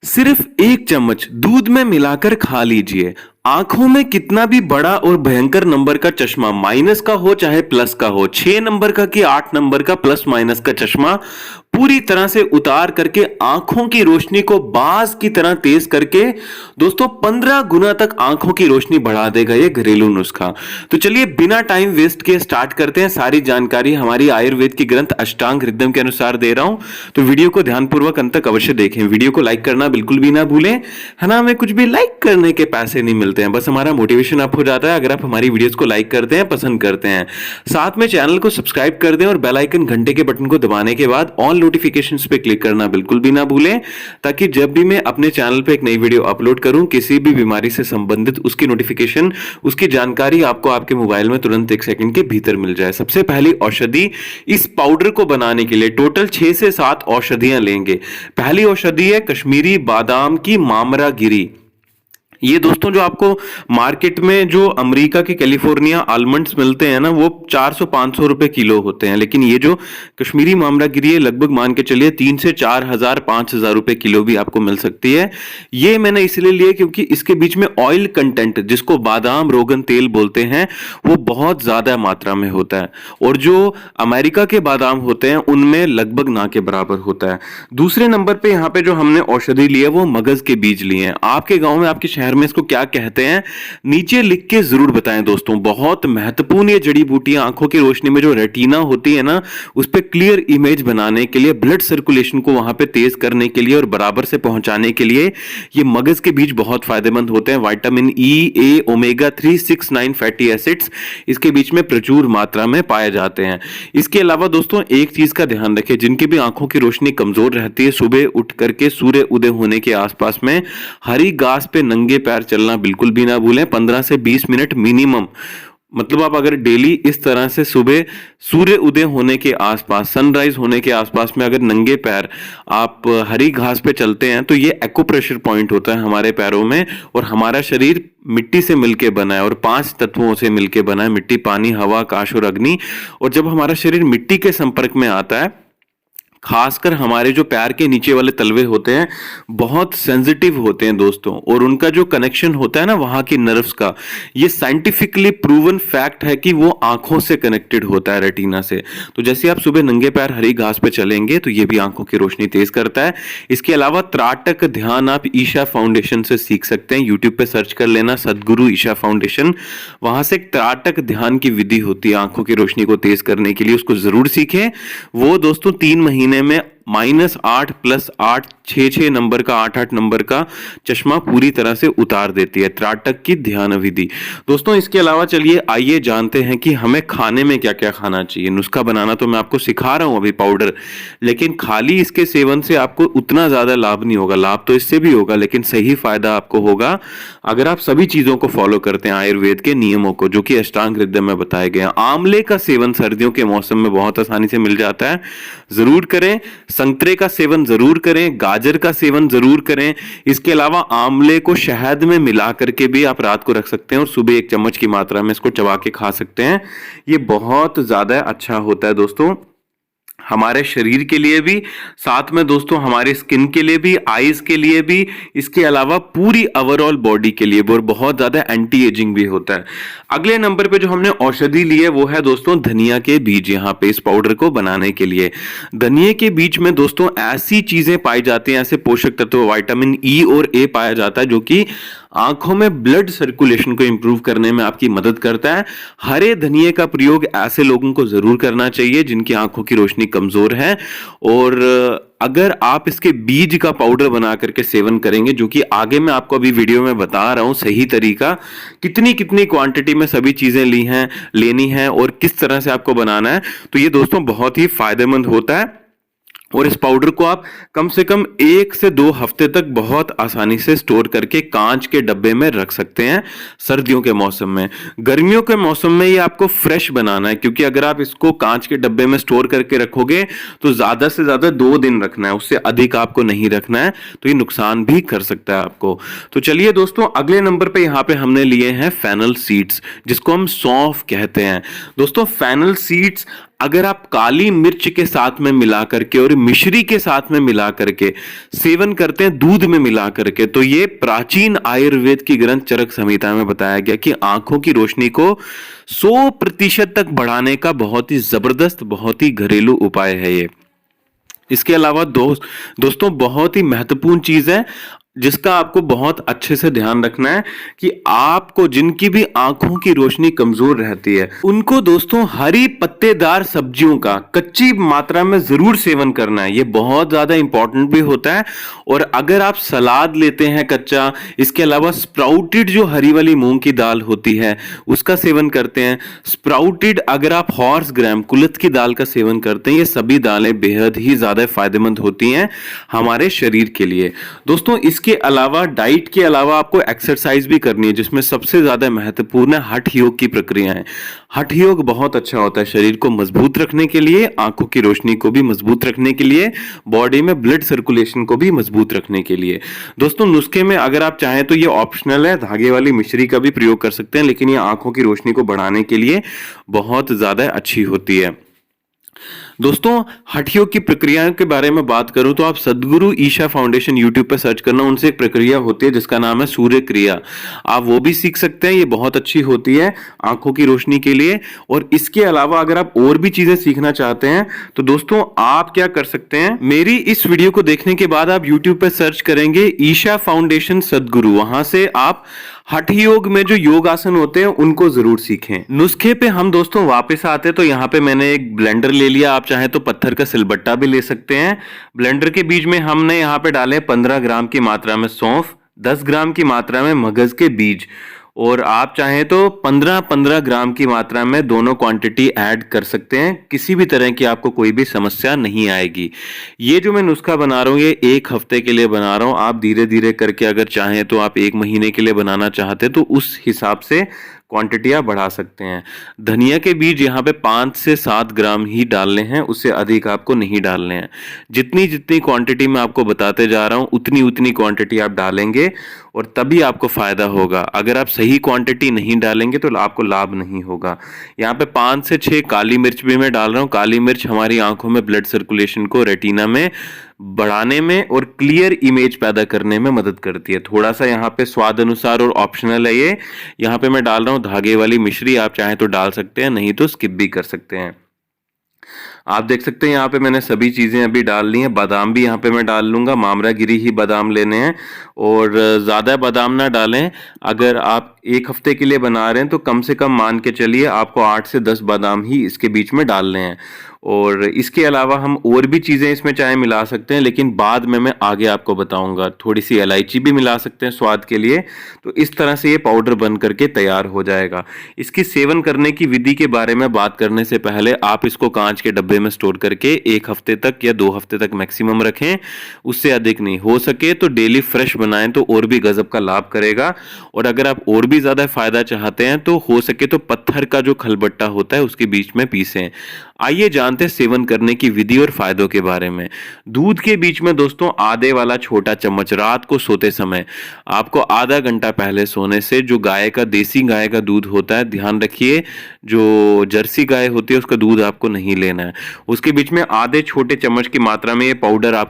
सिर्फ 1 चम्मच दूध में मिलाकर खा लीजिए। आंखों में कितना भी बड़ा और भयंकर नंबर का चश्मा, माइनस का हो चाहे प्लस का हो, 6 नंबर का कि 8 नंबर का प्लस माइनस का चश्मा, पूरी तरह से उतार करके आंखों की रोशनी को बाज की तरह तेज करके दोस्तों 15 गुना तक आंखों की रोशनी बढ़ा देगा ये घरेलू नुस्खा। तो चलिए बिना टाइम वेस्ट किए स्टार्ट करते हैं। सारी जानकारी हमारी आयुर्वेद की ग्रंथ अष्टांग हृदय के अनुसार दे रहा हूं, तो वीडियो को ध्यानपूर्वक अंत तक अवश्य देखें। वीडियो को लाइक करना बिल्कुल भी ना भूलें, है ना। हमें कुछ भी लाइक करने के पैसे नहीं मिलते हैं, बस हमारा मोटिवेशन अप हो जाता है अगर आप हमारी वीडियोस को लाइक करते हैं, पसंद करते हैं। साथ में चैनल को सब्सक्राइब कर दें और बेल आइकन घंटे के बटन को दबाने के बाद ऑल नोटिफिकेशंस पे क्लिक करना बिल्कुल भी ना भूलें, ताकि जब भी मैं अपने चैनल पे एक नई वीडियो अपलोड करूं किसी भी बीमारी से संबंधित, उसकी नोटिफिकेशन, उसकी जानकारी आपको आपके मोबाइल में तुरंत 1 सेकंड के भीतर मिल जाए। सबसे पहली औषधि, इस पाउडर को बनाने के लिए टोटल 6 से 7 औषधियां लेंगे। पहली औषधि है कश्मीरी बादाम की मामरा गिरी। ये दोस्तों जो आपको मार्केट में जो अमेरिका के कैलिफोर्निया आलमंड्स मिलते हैं ना, वो 400-500 रुपए किलो होते हैं, लेकिन ये जो कश्मीरी मामरा गिरी है लगभग मान के चलिए 3 से 4,000-5,000 रुपए किलो भी आपको मिल सकती है। ये मैंने इसलिए लिया क्योंकि इसके बीच में ऑयल कंटेंट, जिसको बादाम रोगन तेल बोलते हैं, वो बहुत ज्यादा मात्रा में होता है, और जो अमेरिका के बादाम होते हैं उनमें लगभग ना के बराबर होता है। दूसरे नंबर पे यहाँ पे जो हमने औषधि ली है वो मगज के बीज लिए हैं। आपके गांव में, आपके शहर में इसको क्या कहते हैं, नीचे लिख के जरूर बताएं दोस्तों। बहुत महत्वपूर्ण ये जड़ी बूटियां आंखों की रोशनी में जो रेटिना होती है ना, उस पे क्लियर इमेज बनाने के लिए, ब्लड सर्कुलेशन को वहां पे तेज करने के लिए और बराबर से पहुंचाने के लिए ये मगज के बीज बहुत फायदेमंद होते हैं। विटामिन ई, ए, ओमेगा 3, 6, 9 फैटी एसिड्स इसके बीच में प्रचुर मात्रा में पाए जाते हैं। इसके अलावा दोस्तों एक चीज का ध्यान रखें, जिनकी भी आंखों की रोशनी कमजोर रहती है, सुबह उठ करके सूर्य उदय होने के आसपास में हरी घास पे नंगे पैर चलना बिल्कुल भी ना भूलें। 15 से 20 मिनट मिनिमम, मतलब आप अगर डेली इस तरह से सुबह सूर्य उदय होने के आसपास, सनराइज होने के आसपास में अगर नंगे पैर आप हरी घास पे चलते हैं, तो ये एक्यूप्रेशर पॉइंट होता है हमारे पैरों में। और हमारा शरीर मिट्टी से मिलके बना है और 5 तत्वों से मिलके बना है, मिट्टी, पानी, हवा, आकाश और अग्नि। और जब हमारा शरीर मिट्टी के संपर्क में आता है, खासकर हमारे जो पैर के नीचे वाले तलवे होते हैं बहुत सेंसिटिव होते हैं दोस्तों, और उनका जो कनेक्शन होता है ना वहां की नर्व्स का, ये साइंटिफिकली प्रूवन फैक्ट है कि वो आंखों से कनेक्टेड होता है, रेटिना से। तो जैसे आप सुबह नंगे पैर हरी घास पे चलेंगे तो ये भी आंखों की रोशनी तेज करता है। इसके अलावा त्राटक ध्यान आप ईशा फाउंडेशन से सीख सकते हैं। यूट्यूब पे सर्च कर लेना सदगुरु ईशा फाउंडेशन, वहां से एक त्राटक ध्यान की विधि होती है आंखों की रोशनी को तेज करने के लिए, उसको जरूर सीखें। वो दोस्तों 3 महीने में -8 + 8, 6 नंबर का, 8 नंबर का चश्मा पूरी तरह से उतार देती है, त्राटक की ध्यान विधि। दोस्तों इसके अलावा चलिए आइए जानते हैं कि हमें खाने में क्या क्या खाना चाहिए। नुस्खा बनाना तो मैं आपको सिखा रहा हूं अभी पाउडर, लेकिन खाली इसके सेवन से आपको उतना ज्यादा लाभ नहीं होगा। लाभ तो इससे भी होगा, लेकिन सही फायदा आपको होगा अगर आप सभी चीजों को फॉलो करते हैं, आयुर्वेद के नियमों को, जो कि अष्टांग हृदय में बताए गए हैं। आंवले का सेवन सर्दियों के मौसम में बहुत आसानी से मिल जाता है, जरूर करें। संतरे का सेवन जरूर करें, गाजर का सेवन जरूर करें। इसके अलावा आंवले को शहद में मिला करके भी आप रात को रख सकते हैं और सुबह 1 चम्मच की मात्रा में इसको चबा के खा सकते हैं। ये बहुत ज्यादा अच्छा होता है दोस्तों हमारे शरीर के लिए भी, साथ में दोस्तों हमारे स्किन के लिए भी, आईज के लिए भी, इसके अलावा पूरी ओवरऑल बॉडी के लिए भी, और बहुत ज्यादा एंटी एजिंग भी होता है। अगले नंबर पे जो हमने औषधि ली है वो है दोस्तों धनिया के बीज। यहाँ पे इस पाउडर को बनाने के लिए धनिया के बीज में दोस्तों ऐसी चीजें पाई जाती हैं, ऐसे पोषक तत्व, विटामिन ई और ए पाया जाता है, जो कि आंखों में ब्लड सर्कुलेशन को इंप्रूव करने में आपकी मदद करता है। हरे धनिये का प्रयोग ऐसे लोगों को जरूर करना चाहिए जिनकी आंखों की रोशनी कमजोर है। और अगर आप इसके बीज का पाउडर बना करके सेवन करेंगे, जो कि आगे मैं आपको अभी वीडियो में बता रहा हूं सही तरीका, कितनी कितनी क्वांटिटी में सभी चीजें लेनी है और किस तरह से आपको बनाना है, तो ये दोस्तों बहुत ही फायदेमंद होता है। और इस पाउडर को आप कम से कम 1 से 2 हफ्ते तक बहुत आसानी से स्टोर करके कांच के डब्बे में रख सकते हैं सर्दियों के मौसम में। गर्मियों के मौसम में ये आपको फ्रेश बनाना है, क्योंकि अगर आप इसको कांच के डब्बे में स्टोर करके रखोगे तो ज्यादा से ज्यादा 2 दिन रखना है, उससे अधिक आपको नहीं रखना है, तो ये नुकसान भी कर सकता है आपको। तो चलिए दोस्तों अगले नंबर पे यहाँ पे हमने लिए हैं फेनल सीड्स, जिसको हम सौंफ कहते हैं। दोस्तों फेनल सीड्स अगर आप काली मिर्च के साथ में मिला करके और मिश्री के साथ में मिला करके सेवन करते हैं दूध में मिला करके, तो ये प्राचीन आयुर्वेद की ग्रंथ चरक संहिता में बताया गया कि आंखों की रोशनी को 100% तक बढ़ाने का बहुत ही जबरदस्त, बहुत ही घरेलू उपाय है ये। इसके अलावा दोस्तों बहुत ही महत्वपूर्ण चीज है जिसका आपको बहुत अच्छे से ध्यान रखना है कि आपको जिनकी भी आंखों की रोशनी कमजोर रहती है उनको दोस्तों हरी पत्तेदार सब्जियों का कच्ची मात्रा में जरूर सेवन करना है। ये बहुत ज्यादा इंपॉर्टेंट भी होता है। और अगर आप सलाद लेते हैं कच्चा, इसके अलावा स्प्राउटेड जो हरी वाली मूंग की दाल होती है उसका सेवन करते हैं, स्प्राउटेड अगर आप हॉर्स ग्राम कुलथ की दाल का सेवन करते हैं, ये सभी दालें बेहद ही ज्यादा फायदेमंद होती हैं हमारे शरीर के लिए। दोस्तों इसके अलावा डाइट के अलावा आपको एक्सरसाइज भी करनी है जिसमें सबसे ज्यादा महत्वपूर्ण है हठ योग की प्रक्रिया है। हठ योग बहुत अच्छा होता है शरीर को मजबूत रखने के लिए, आंखों की रोशनी को भी मजबूत रखने के लिए, बॉडी में ब्लड सर्कुलेशन को भी मजबूत रखने के लिए। दोस्तों नुस्खे में अगर आप चाहें तो ये ऑप्शनल है, धागे वाली मिश्री का भी प्रयोग कर सकते हैं, लेकिन ये आंखों की रोशनी को बढ़ाने के लिए बहुत ज्यादा अच्छी होती है। दोस्तों हठ योग की प्रक्रियाओं के बारे में बात करूं तो आप सद्गुरु ईशा फाउंडेशन यूट्यूब पर सर्च करना, उनसे एक प्रक्रिया होती है जिसका नाम है सूर्य क्रिया। आप वो भी सीख सकते हैं, ये बहुत अच्छी होती है आंखों की रोशनी के लिए। और इसके अलावा अगर आप और भी चीजें सीखना चाहते हैं तो दोस्तों आप क्या कर सकते हैं, मेरी इस वीडियो को देखने के बाद आप यूट्यूब पर सर्च करेंगे ईशा फाउंडेशन सद्गुरु, वहां से आप हठ योग में जो योग आसन होते हैं उनको जरूर सीखें। नुस्खे पे हम दोस्तों वापस आते हैं तो यहाँ पे मैंने एक ब्लेंडर ले लिया, आप चाहे तो पत्थर का सिलबट्टा भी ले सकते हैं। ब्लेंडर के बीच में हमने यहाँ पे डाले 15 ग्राम की मात्रा में सौंफ, 10 ग्राम की मात्रा में मगज के बीज, और आप चाहें तो 15-15 ग्राम की मात्रा में दोनों क्वांटिटी ऐड कर सकते हैं। किसी भी तरह की आपको कोई भी समस्या नहीं आएगी। ये जो मैं नुस्खा बना रहा हूँ ये 1 हफ्ते के लिए बना रहा हूँ। आप धीरे धीरे करके अगर चाहें तो आप 1 महीने के लिए बनाना चाहते तो उस हिसाब से क्वांटिटी आप बढ़ा सकते हैं। धनिया के बीज यहाँ पे 5 से 7 ग्राम ही डालने हैं, उससे अधिक आपको नहीं डालने हैं। जितनी जितनी क्वांटिटी मैं आपको बताते जा रहा हूँ उतनी उतनी क्वांटिटी आप डालेंगे और तभी आपको फायदा होगा। अगर आप सही क्वांटिटी नहीं डालेंगे तो आपको लाभ नहीं होगा। यहाँ पे 5 से 6 काली मिर्च भी मैं डाल रहा हूँ। काली मिर्च हमारी आंखों में ब्लड सर्कुलेशन को रेटिना में बढ़ाने में और क्लियर इमेज पैदा करने में मदद करती है। थोड़ा सा यहाँ पे स्वाद अनुसार और ऑप्शनल है ये। यहाँ पे मैं डाल रहा हूँ धागे वाली मिश्री, आप चाहें तो डाल सकते हैं, नहीं तो स्किप भी कर सकते हैं। आप देख सकते हैं यहाँ पे मैंने सभी चीजें अभी डाल ली हैं। बादाम भी यहाँ पे मैं डाल लूंगा, मामरागिरी ही बादाम लेने हैं और ज्यादा बादाम ना डालें। अगर आप 1 हफ्ते के लिए बना रहे हैं तो कम से कम मान के चलिए आपको 8 से 10 बादाम ही इसके बीच में डालने हैं। और इसके अलावा हम और भी चीजें इसमें चाहे मिला सकते हैं, लेकिन बाद में मैं आगे आपको बताऊंगा। थोड़ी सी इलायची भी मिला सकते हैं स्वाद के लिए। तो इस तरह से ये पाउडर बन करके तैयार हो जाएगा। इसकी सेवन करने की विधि के बारे में बात करने से पहले आप इसको कांच के डब्बे में स्टोर करके 1 हफ्ते तक या 2 हफ्ते तक मैक्सिमम रखें, उससे अधिक नहीं। हो सके तो डेली फ्रेश बनाएं तो और भी गजब का लाभ करेगा। और अगर आप और भी ज्यादा फायदा चाहते हैं तो हो सके तो पत्थर का जो खलबट्टा होता है उसके बीच में पीसें। आइए जानते हैं सेवन करने की विधि और फायदों के बारे में। दूध के बीच में दोस्तों आधे वाला छोटा चम्मच रात को सोते समय, आपको आधा घंटा पहले सोने से जो गाय का, देसी गाय का दूध होता है, ध्यान रखिए जो जर्सी गाय होती है उसका दूध आपको नहीं लेना है, उसके बीच में आधे छोटे चम्मच की मात्रा में ये पाउडर आप